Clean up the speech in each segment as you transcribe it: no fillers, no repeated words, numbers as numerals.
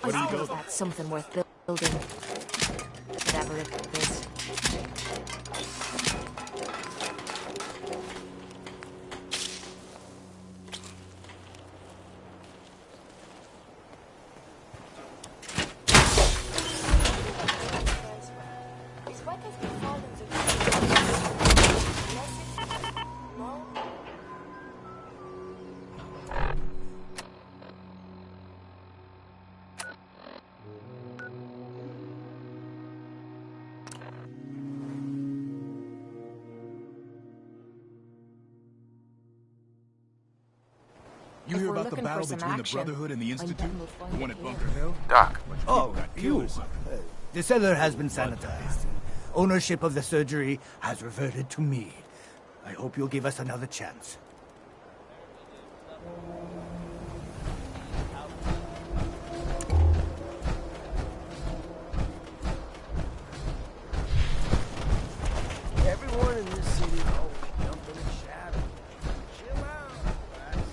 I suppose that's something worth building. Whatever it is. You hear about the battle between the Brotherhood and the Institute? The one at Bunker Hill? Doc. Oh, you. The cellar has been sanitized. Ownership of the surgery has reverted to me. I hope you'll give us another chance. Everyone in this city always jumping and shouting. Chill out, guys.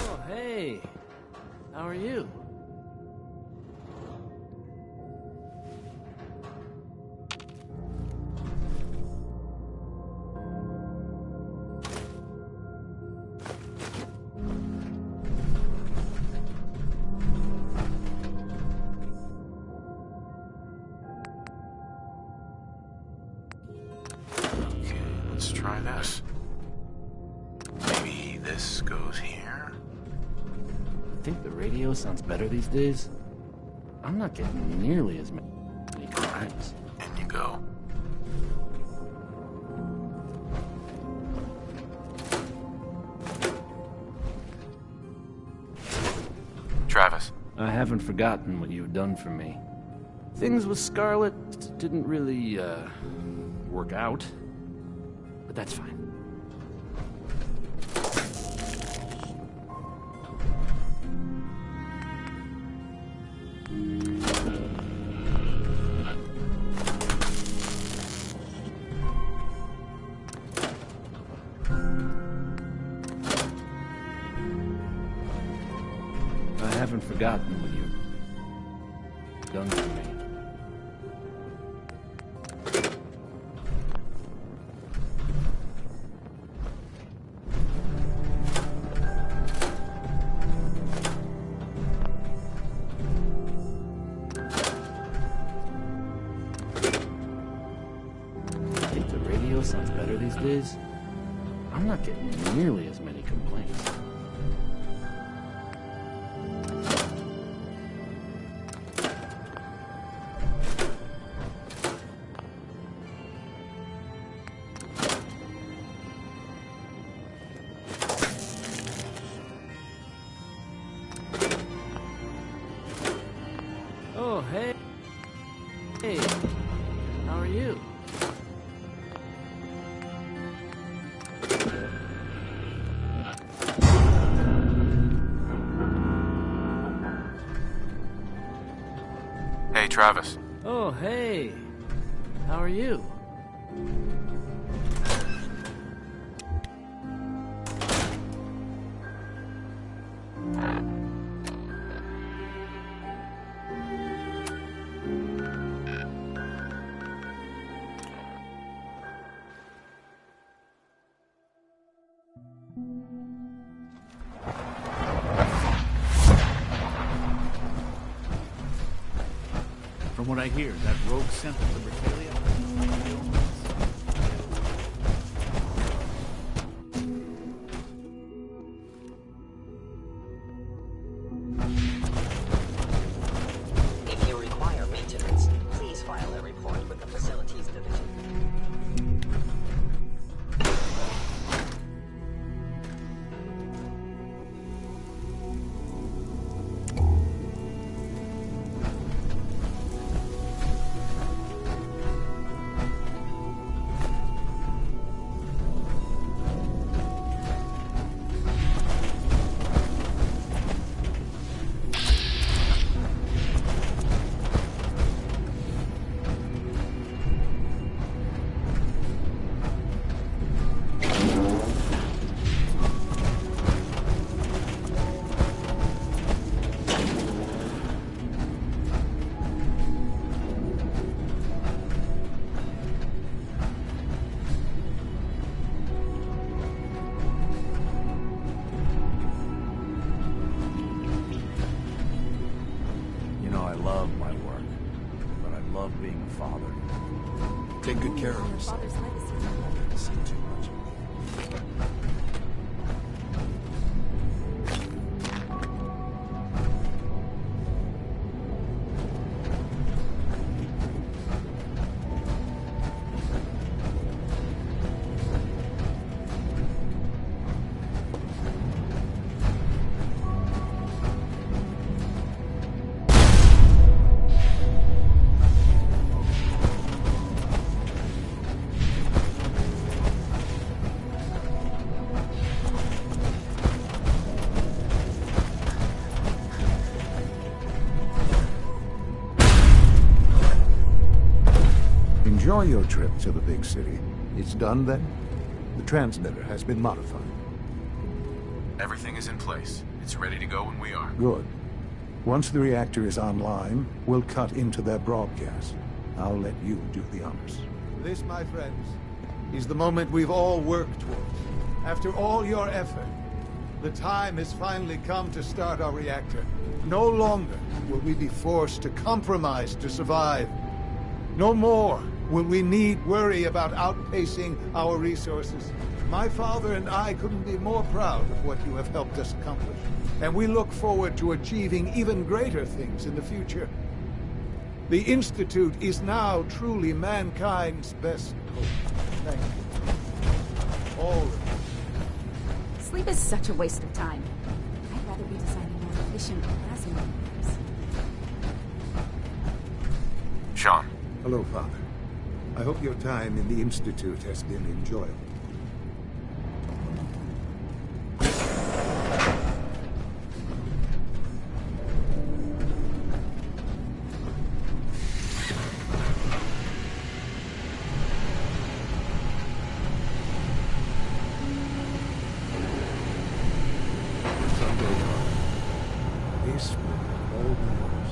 Oh, hey. How are you? Okay, let's try this. Maybe this goes here? I think the radio sounds better these days. I'm not getting nearly as many complaints. In you go. Travis. I haven't forgotten what you've done for me. Things with Scarlet didn't really, work out. But that's fine. I haven't forgotten what you've done for me. I think the radio sounds better these days. I'm not getting nearly as many complaints. Oh, hey. Hey. How are you? Hey, Travis. Oh, hey. How are you? From what I hear, that rogue sent them to Berthalia. If you require maintenance, please file a report with the Facilities Division. love being a father. Take good care of yourself. Don't see too much. Enjoy your trip to the big city. It's done then? The transmitter has been modified. Everything is in place. It's ready to go when we are. Good. Once the reactor is online, we'll cut into their broadcast. I'll let you do the honors. This, my friends, is the moment we've all worked towards. After all your effort, the time has finally come to start our reactor. No longer will we be forced to compromise to survive. No more will we need worry about outpacing our resources. My father and I couldn't be more proud of what you have helped us accomplish. And we look forward to achieving even greater things in the future. The Institute is now truly mankind's best hope. Thank you. All of you. Sleep is such a waste of time. I'd rather be designing more efficient plasma lamps. Sean. Hello, Father. I hope your time in the Institute has been enjoyable. Someday, Father, this will all be yours.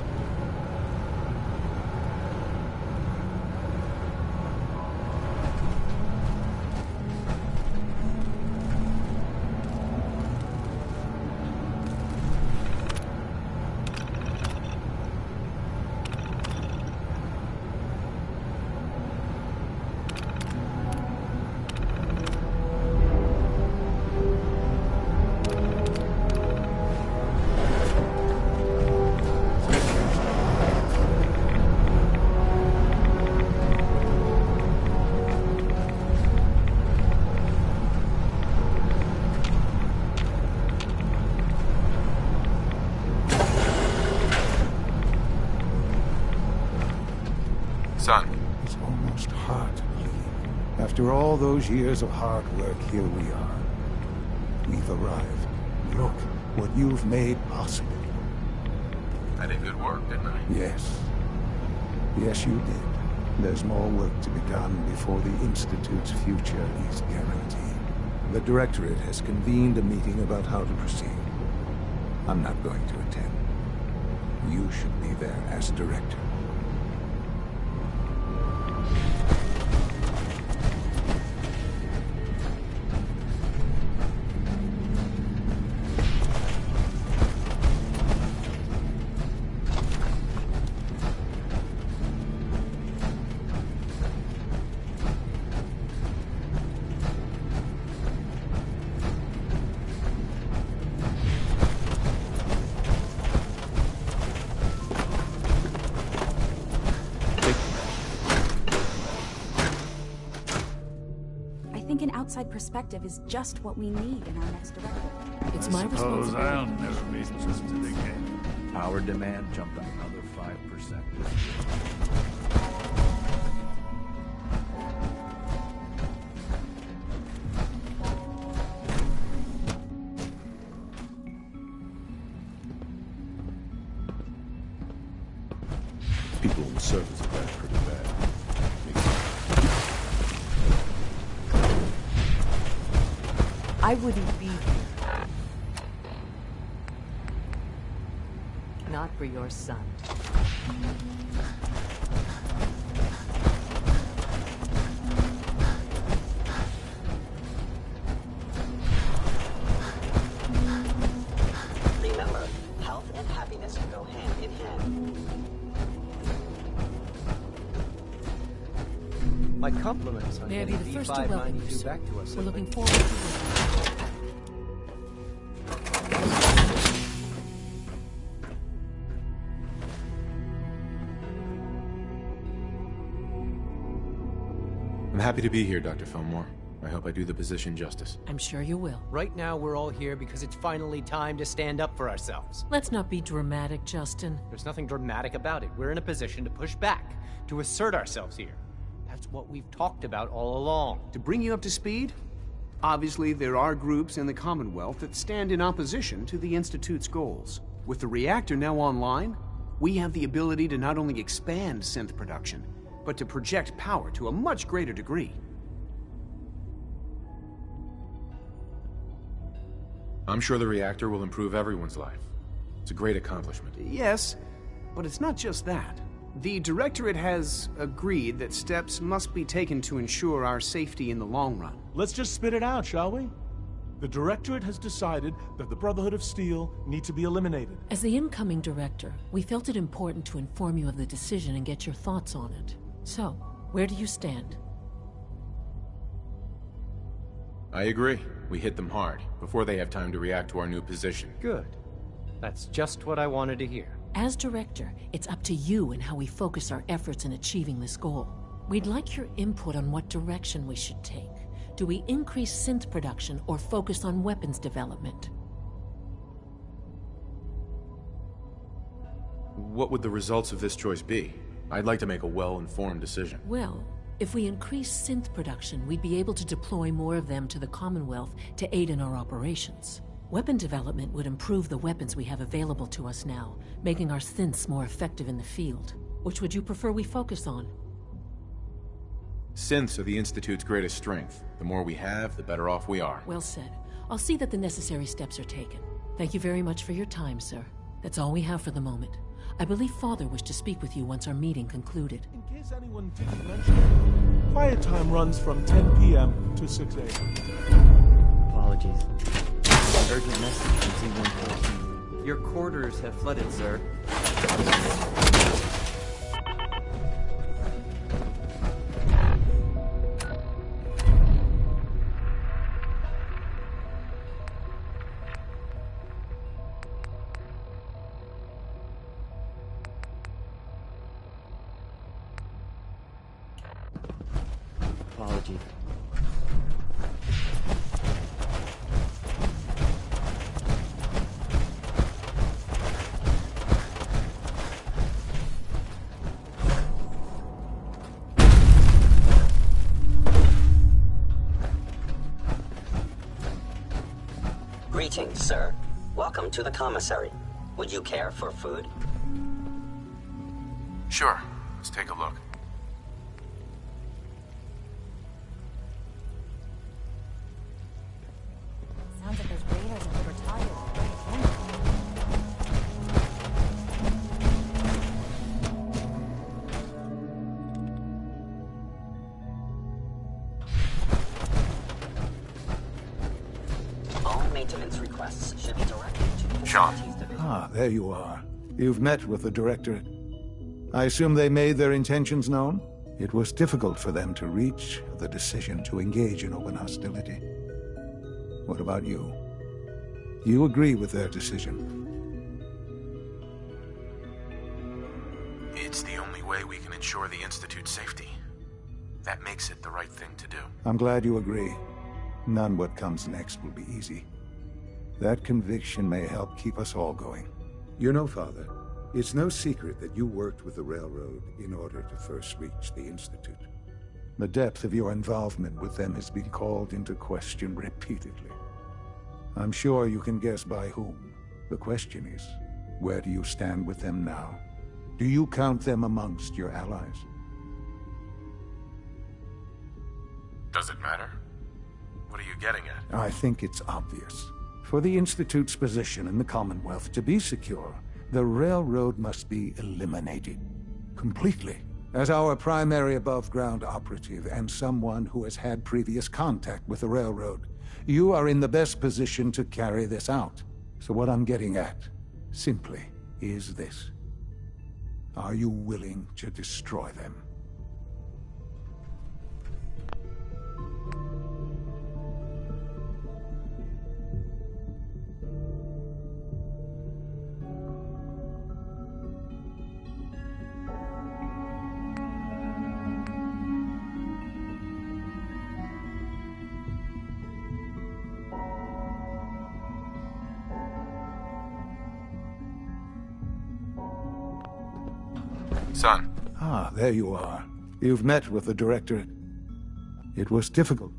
Son. It's almost hard to believe. After all those years of hard work, here we are. We've arrived. Look what you've made possible. I did good work, didn't I? Yes. Yes, you did. There's more work to be done before the Institute's future is guaranteed. The Directorate has convened a meeting about how to proceed. I'm not going to attend. You should be there as Director. Outside perspective is just what we need in our next director. It's my responsibility. I'll never be interested again. Power demand jumped another 5%. People on the surface of that pretty bad. I wouldn't be here. Not for your son. Remember, health and happiness go hand in hand. My compliments on May I be getting the first to welcome you, B592 sir. back to us. We're looking forward to working. I'm happy to be here, Dr. Fillmore. I hope I do the position justice. I'm sure you will. Right now, we're all here because it's finally time to stand up for ourselves. Let's not be dramatic, Justin. There's nothing dramatic about it. We're in a position to push back, to assert ourselves here. That's what we've talked about all along. To bring you up to speed, obviously there are groups in the Commonwealth that stand in opposition to the Institute's goals. With the reactor now online, we have the ability to not only expand synth production, but to project power to a much greater degree. I'm sure the reactor will improve everyone's life. It's a great accomplishment. Yes, but it's not just that. The Directorate has agreed that steps must be taken to ensure our safety in the long run. Let's just spit it out, shall we? The Directorate has decided that the Brotherhood of Steel need to be eliminated. As the incoming director, we felt it important to inform you of the decision and get your thoughts on it. So, where do you stand? I agree. We hit them hard, before they have time to react to our new position. Good. That's just what I wanted to hear. As director, it's up to you and how we focus our efforts in achieving this goal. We'd like your input on what direction we should take. Do we increase synth production or focus on weapons development? What would the results of this choice be? I'd like to make a well-informed decision. Well, if we increase synth production, we'd be able to deploy more of them to the Commonwealth to aid in our operations. Weapon development would improve the weapons we have available to us now, making our synths more effective in the field. Which would you prefer we focus on? Synths are the Institute's greatest strength. The more we have, the better off we are. Well said. I'll see that the necessary steps are taken. Thank you very much for your time, sir. That's all we have for the moment. I believe Father wished to speak with you once our meeting concluded. In case anyone didn't mention it, quiet time runs from 10 p.m. to 6 a.m. Apologies. Urgent message from Z-114. Your quarters have flooded, sir. Apologies. Greetings, sir. Welcome to the commissary. Would you care for food? Sure. Let's take a look. Sounds like those raiders are overtired. All maintenance requests should be directed to the Sean. Facilities Division. Ah, there you are. You've met with the Directorate. I assume they made their intentions known? It was difficult for them to reach the decision to engage in open hostility. What about you? You agree with their decision? It's the only way we can ensure the Institute's safety. That makes it the right thing to do. I'm glad you agree. None what comes next will be easy. That conviction may help keep us all going. You know, Father, it's no secret that you worked with the Railroad in order to first reach the Institute. The depth of your involvement with them has been called into question repeatedly. I'm sure you can guess by whom. The question is, where do you stand with them now? Do you count them amongst your allies? Does it matter? What are you getting at? I think it's obvious. For the Institute's position in the Commonwealth to be secure, the Railroad must be eliminated. Completely. As our primary above-ground operative and someone who has had previous contact with the Railroad, you are in the best position to carry this out. So what I'm getting at, simply, is this. Are you willing to destroy them? Son. Ah, there you are. You've met with the Directorate. It was difficult.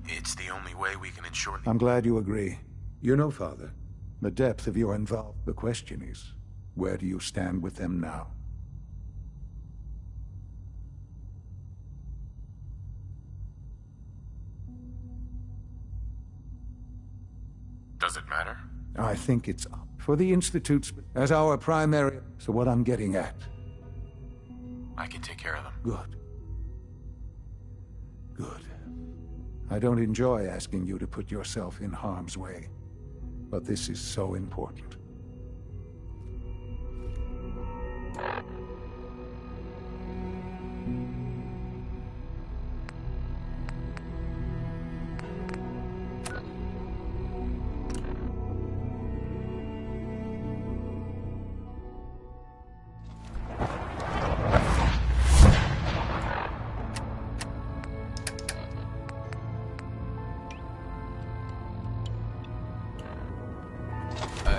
It's the only way we can ensure... I'm glad you agree. You know, Father, the depth of your involvement. The question is, where do you stand with them now? Does it matter? I think it's up for the Institutes as our primary... So what I'm getting at... I can take care of them. Good. Good. I don't enjoy asking you to put yourself in harm's way, but this is so important.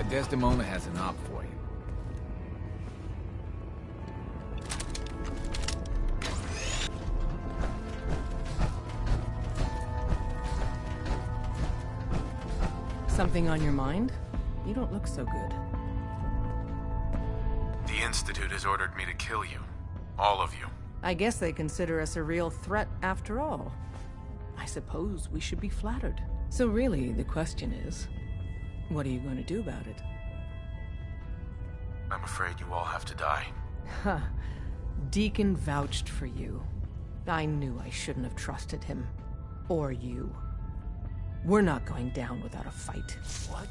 Desdemona has an op for you. Something on your mind? You don't look so good. The Institute has ordered me to kill you. All of you. I guess they consider us a real threat after all. I suppose we should be flattered. So really, the question is, what are you going to do about it? I'm afraid you all have to die. Huh. Deacon vouched for you. I knew I shouldn't have trusted him. Or you. We're not going down without a fight. What?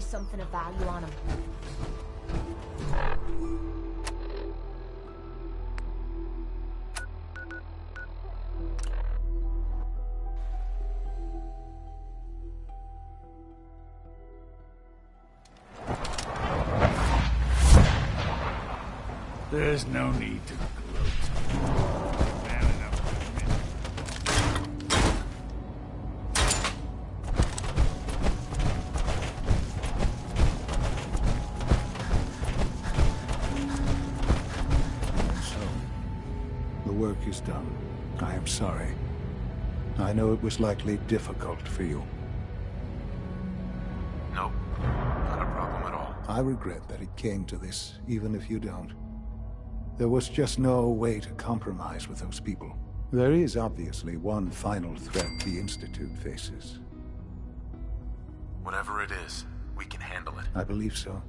Something of value on him. There's no need to gloat. Man enough to admit. The work is done. I am sorry. I know it was likely difficult for you. Nope. Not a problem at all. I regret that it came to this, even if you don't. There was just no way to compromise with those people. There is obviously one final threat the Institute faces. Whatever it is, we can handle it. I believe so.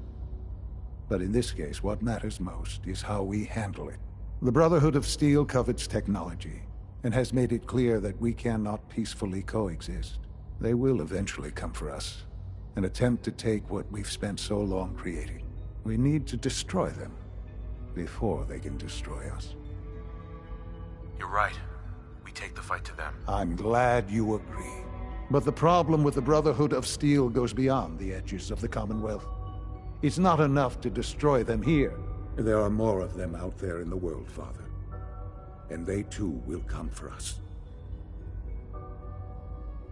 But in this case, what matters most is how we handle it. The Brotherhood of Steel covets technology, and has made it clear that we cannot peacefully coexist. They will eventually come for us, and attempt to take what we've spent so long creating. We need to destroy them, before they can destroy us. You're right. We take the fight to them. I'm glad you agree. But the problem with the Brotherhood of Steel goes beyond the edges of the Commonwealth. It's not enough to destroy them here. There are more of them out there in the world, Father. And they too will come for us.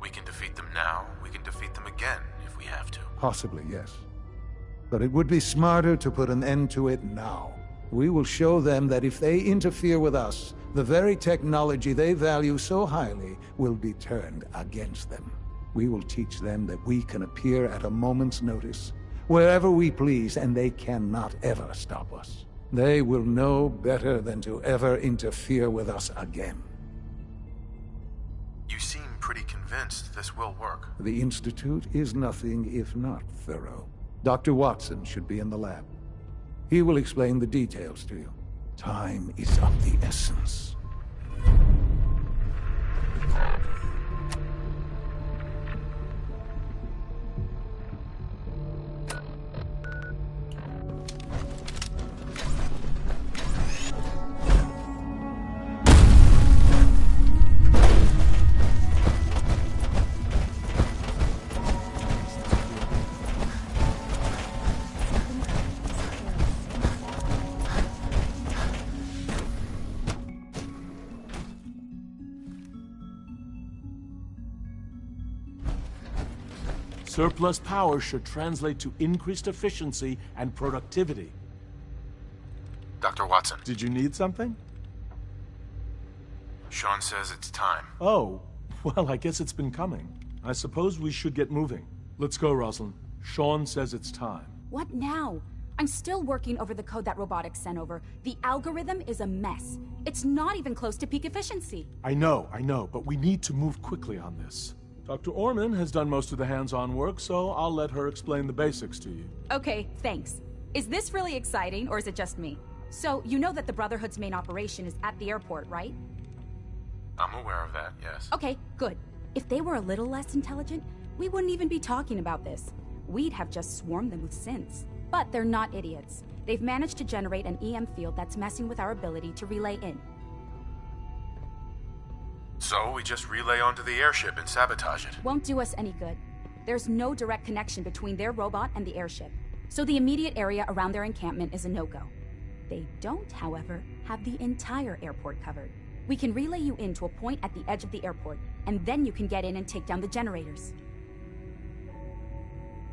We can defeat them now. We can defeat them again if we have to. Possibly, yes. But it would be smarter to put an end to it now. We will show them that if they interfere with us, the very technology they value so highly will be turned against them. We will teach them that we can appear at a moment's notice, wherever we please, and they cannot ever stop us. They will know better than to ever interfere with us again. You seem pretty convinced this will work. The Institute is nothing if not thorough. Dr. Watson should be in the lab. He will explain the details to you. Time is of the essence. Surplus power should translate to increased efficiency and productivity. Dr. Watson. Did you need something? Sean says it's time. Oh, well, I guess it's been coming. I suppose we should get moving. Let's go, Rosalind. Sean says it's time. What now? I'm still working over the code that Robotics sent over. The algorithm is a mess. It's not even close to peak efficiency. I know, but we need to move quickly on this. Dr. Orman has done most of the hands-on work, so I'll let her explain the basics to you. Okay, thanks. Is this really exciting, or is it just me? So, you know that the Brotherhood's main operation is at the airport, right? I'm aware of that, yes. Okay, good. If they were a little less intelligent, we wouldn't even be talking about this. We'd have just swarmed them with synths. But they're not idiots. They've managed to generate an EM field that's messing with our ability to relay in. So we just relay onto the airship and sabotage it. Won't do us any good. There's no direct connection between their robot and the airship, so the immediate area around their encampment is a no-go. They don't, however, have the entire airport covered. We can relay you in to a point at the edge of the airport, and then you can get in and take down the generators.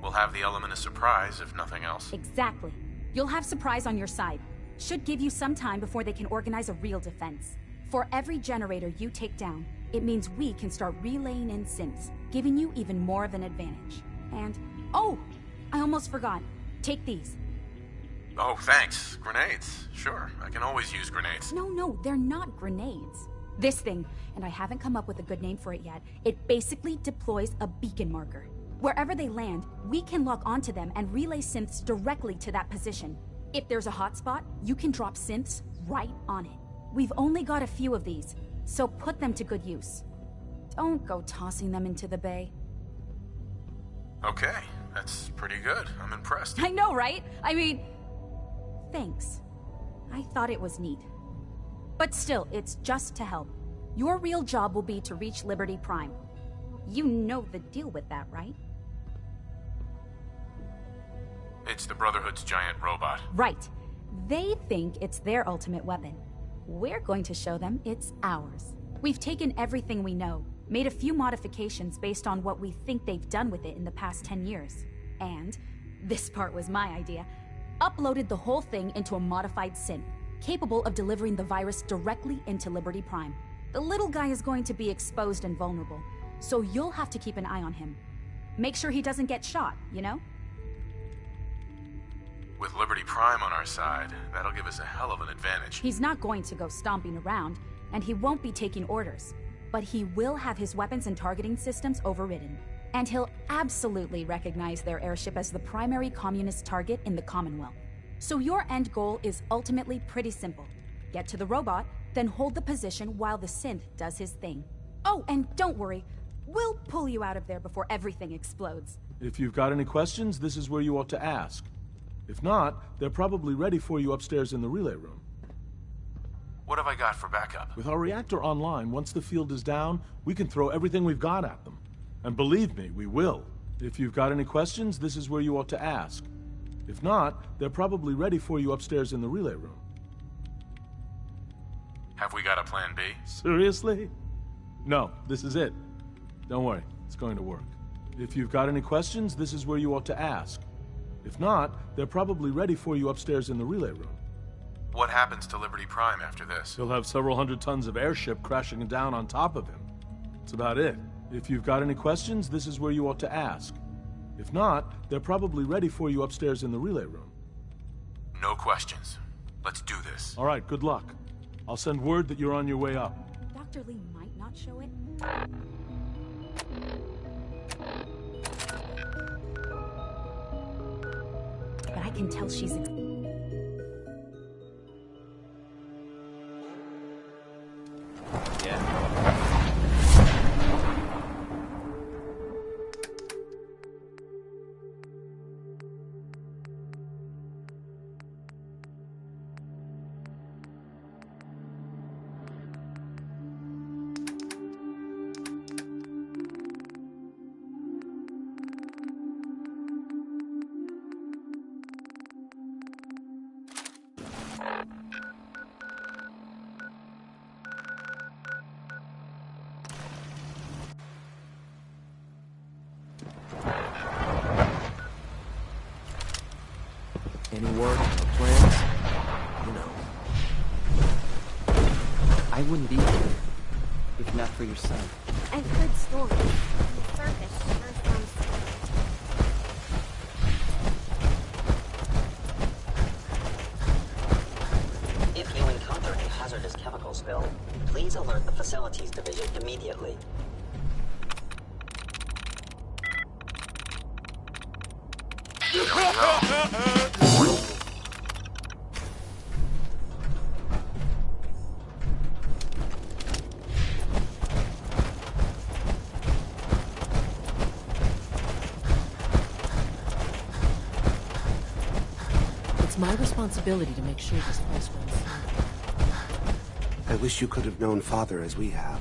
We'll have the element of surprise, if nothing else. Exactly. You'll have surprise on your side. Should give you some time before they can organize a real defense. For every generator you take down, it means we can start relaying in synths, giving you even more of an advantage. And, oh, I almost forgot. Take these. Oh, thanks. Grenades. Sure, I can always use grenades. No, they're not grenades. This thing, and I haven't come up with a good name for it yet, it basically deploys a beacon marker. Wherever they land, we can lock onto them and relay synths directly to that position. If there's a hotspot, you can drop synths right on it. We've only got a few of these, so put them to good use. Don't go tossing them into the bay. Okay, that's pretty good. I'm impressed. I know, right? I mean, thanks. I thought it was neat. But still, it's just to help. Your real job will be to reach Liberty Prime. You know the deal with that, right? It's the Brotherhood's giant robot. Right. They think it's their ultimate weapon. We're going to show them it's ours. We've taken everything we know, made a few modifications based on what we think they've done with it in the past 10 years. And, this part was my idea, uploaded the whole thing into a modified synth, capable of delivering the virus directly into Liberty Prime. The little guy is going to be exposed and vulnerable, so you'll have to keep an eye on him. Make sure he doesn't get shot, you know? With Liberty Prime on our side, that'll give us a hell of an advantage. He's not going to go stomping around, and he won't be taking orders. But he will have his weapons and targeting systems overridden. And he'll absolutely recognize their airship as the primary communist target in the Commonwealth. So your end goal is ultimately pretty simple. Get to the robot, then hold the position while the synth does his thing. Oh, and don't worry. We'll pull you out of there before everything explodes. If you've got any questions, this is where you ought to ask. If not, they're probably ready for you upstairs in the relay room. What have I got for backup? With our reactor online, once the field is down, we can throw everything we've got at them. And believe me, we will. If you've got any questions, this is where you ought to ask. If not, they're probably ready for you upstairs in the relay room. Have we got a plan B? Seriously? No, this is it. Don't worry, it's going to work. If you've got any questions, this is where you ought to ask. If not, they're probably ready for you upstairs in the relay room. What happens to Liberty Prime after this? He'll have several hundred tons of airship crashing down on top of him. That's about it. If you've got any questions, this is where you ought to ask. If not, they're probably ready for you upstairs in the relay room. No questions. Let's do this. All right, good luck. I'll send word that you're on your way up. Dr. Lee might not show it. But I can tell she's... Any word? Plans? You know. I wouldn't be here if not for your son. I've heard stories. The surface sure sounds scary. If you encounter a hazardous chemical spill, please alert the Facilities Division immediately. It's my responsibility to make sure this place runs smoothly. I wish you could have known Father as we have.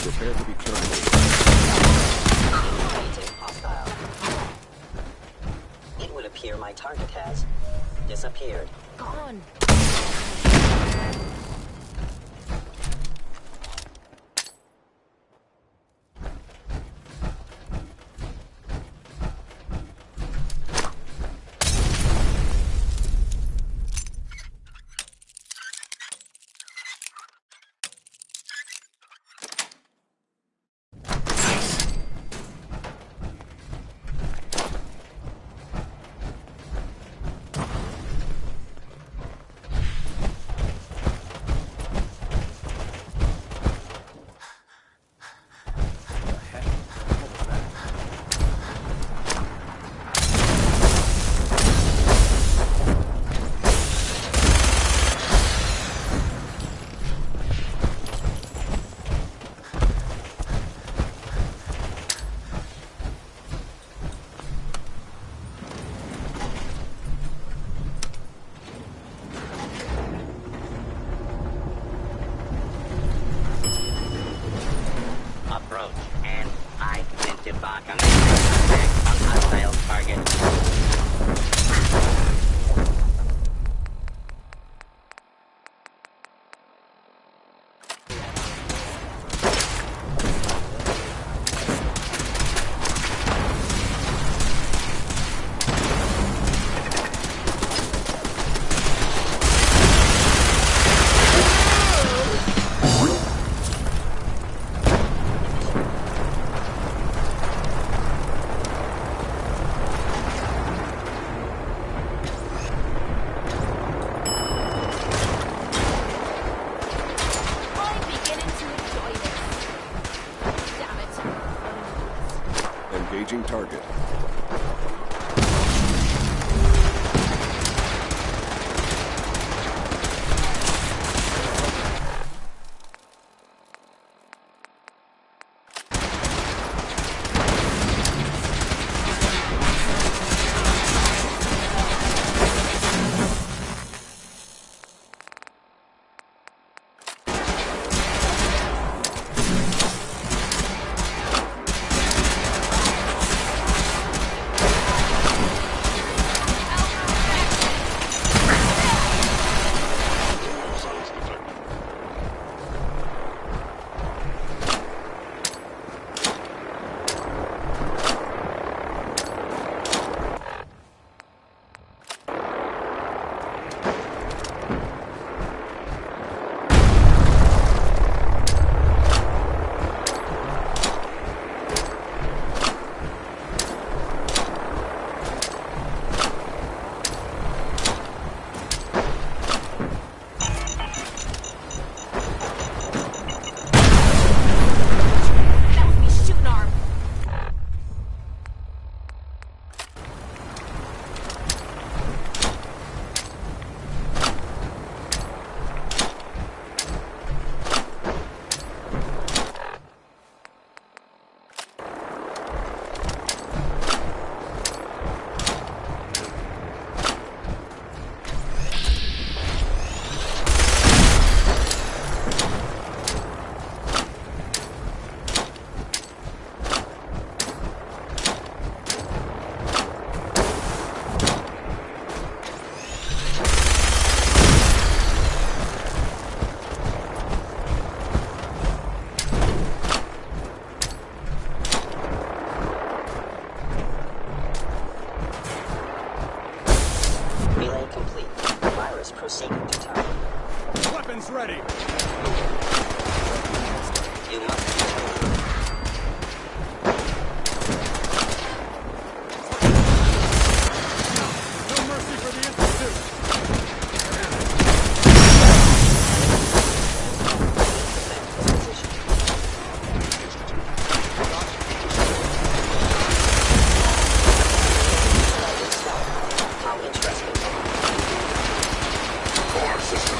Prepare to be terminated. Rated hostile. It would appear my target has disappeared. Gone. Engaging target. Proceeding to target. Weapons ready. You must No mercy for the Institute. How interesting. Core system.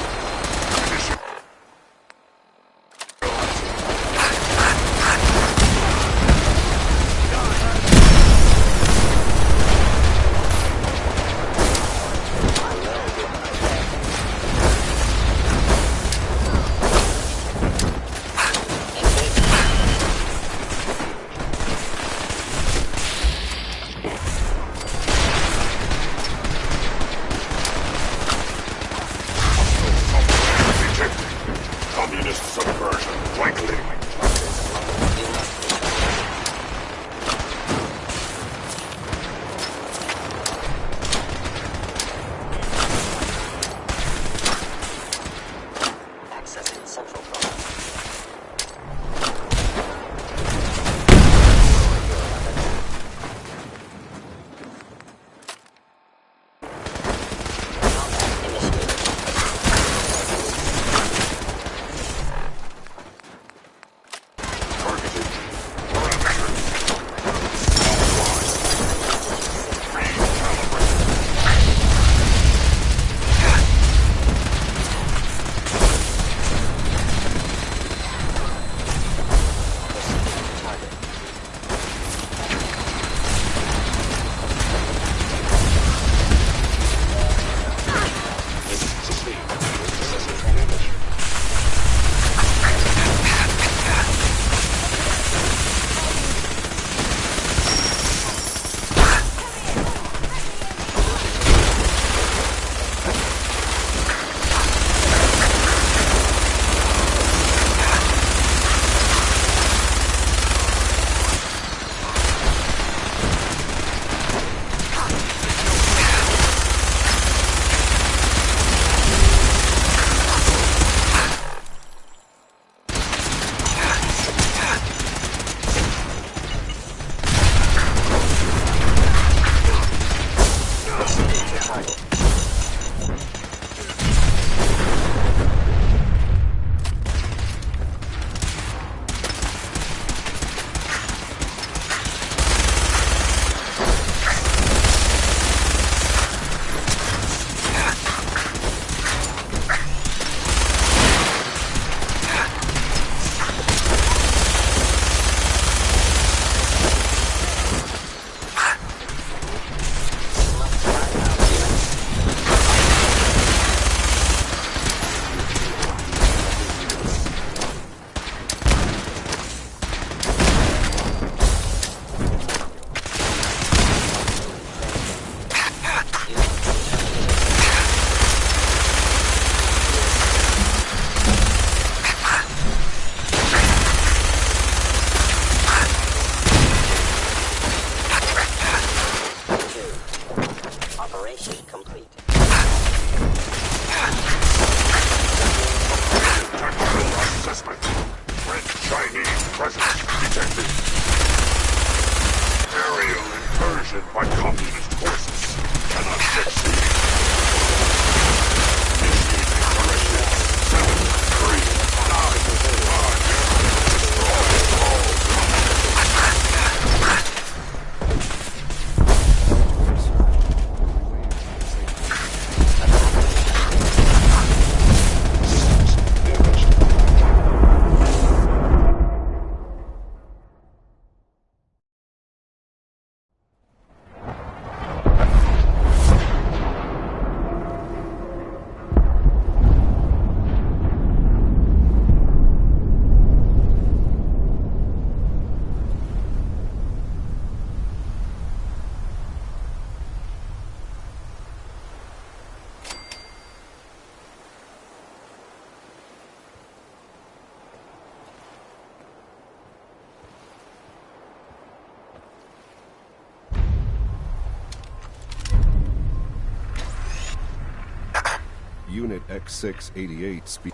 Unit X688 speak.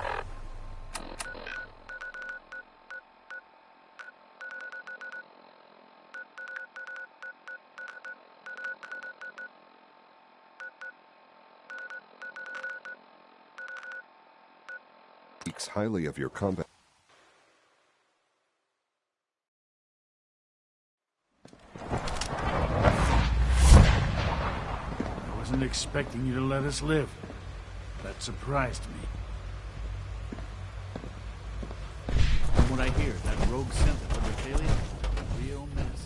Speaks highly of your combat. I wasn't expecting you to let us live. That surprised me. From what I hear, that rogue synth from the Battalion is a real menace.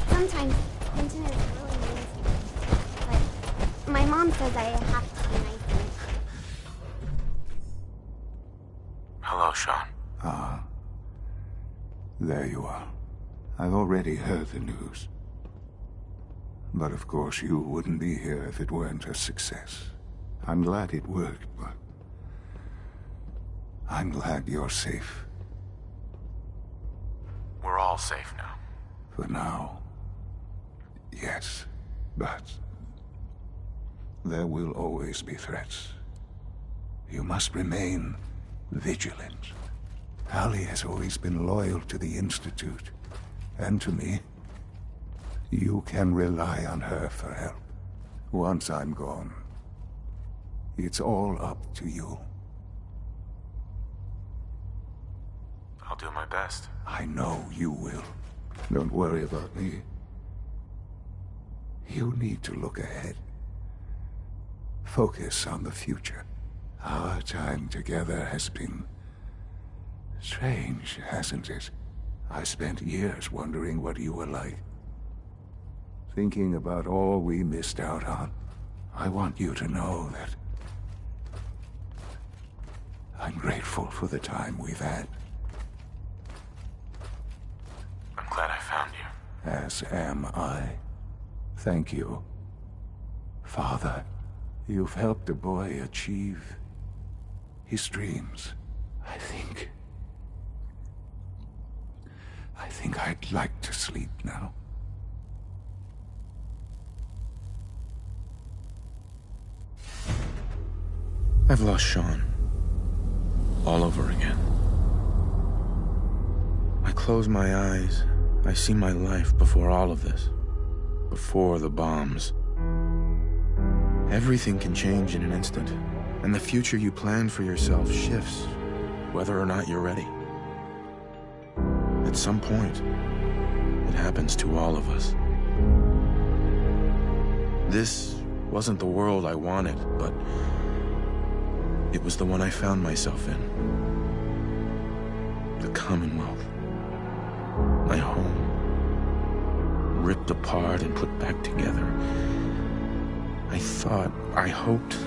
Sometimes Hinton is really mean to me, but my mom says I have to be nice to him. Hello, Sean. Ah. There you are. I've already heard the news. But of course you wouldn't be here if it weren't a success. I'm glad it worked, but I'm glad you're safe. We're all safe now. For now. Yes, but there will always be threats. You must remain vigilant. Hallie has always been loyal to the Institute, and to me. You can rely on her for help. Once I'm gone, it's all up to you. I'll do my best. I know you will. Don't worry about me. You need to look ahead. Focus on the future. Our time together has been strange, hasn't it? I spent years wondering what you were like. Thinking about all we missed out on. I want you to know that I'm grateful for the time we've had. I'm glad I found you. As am I. Thank you. Father, you've helped a boy achieve his dreams. I think I'd like to sleep now. I've lost Sean. All over again. I close my eyes. I see my life before all of this. Before the bombs. Everything can change in an instant, and the future you plan for yourself shifts, whether or not you're ready. At some point, it happens to all of us. This wasn't the world I wanted, but it was the one I found myself in. The Commonwealth. My home. Ripped apart and put back together. I hoped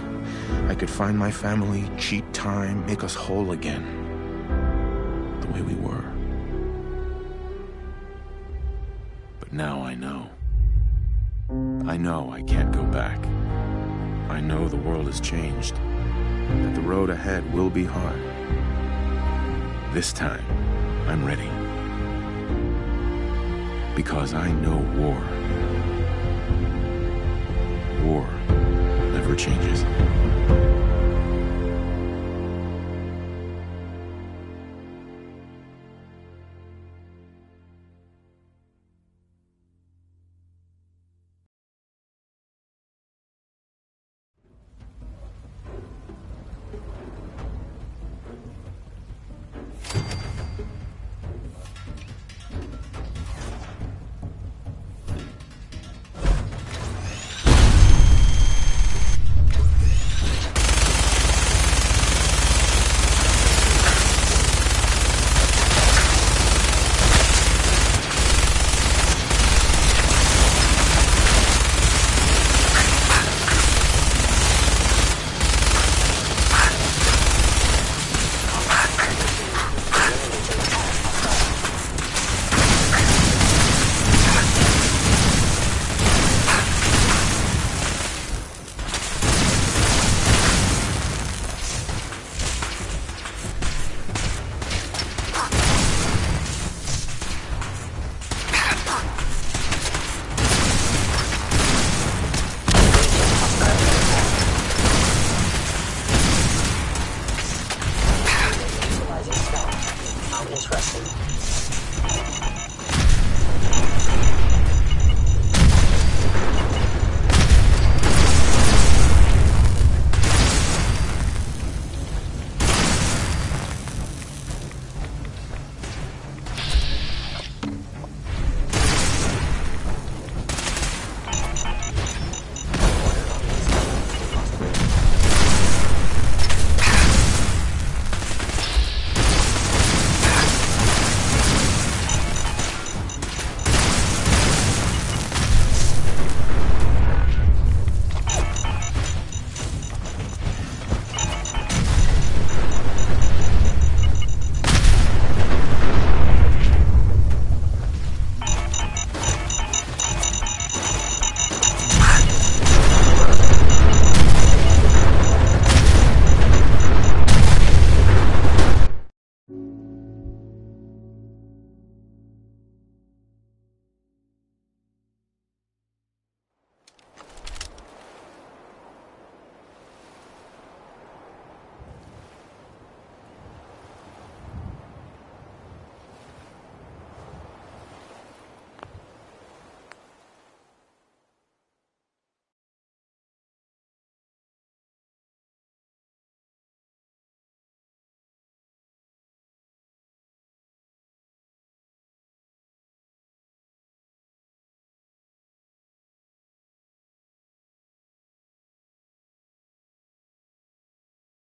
I could find my family, cheat time, make us whole again. The way we were. But now I know. I know I can't go back. I know the world has changed. That the road ahead will be hard. This time, I'm ready. Because I know war. War never changes.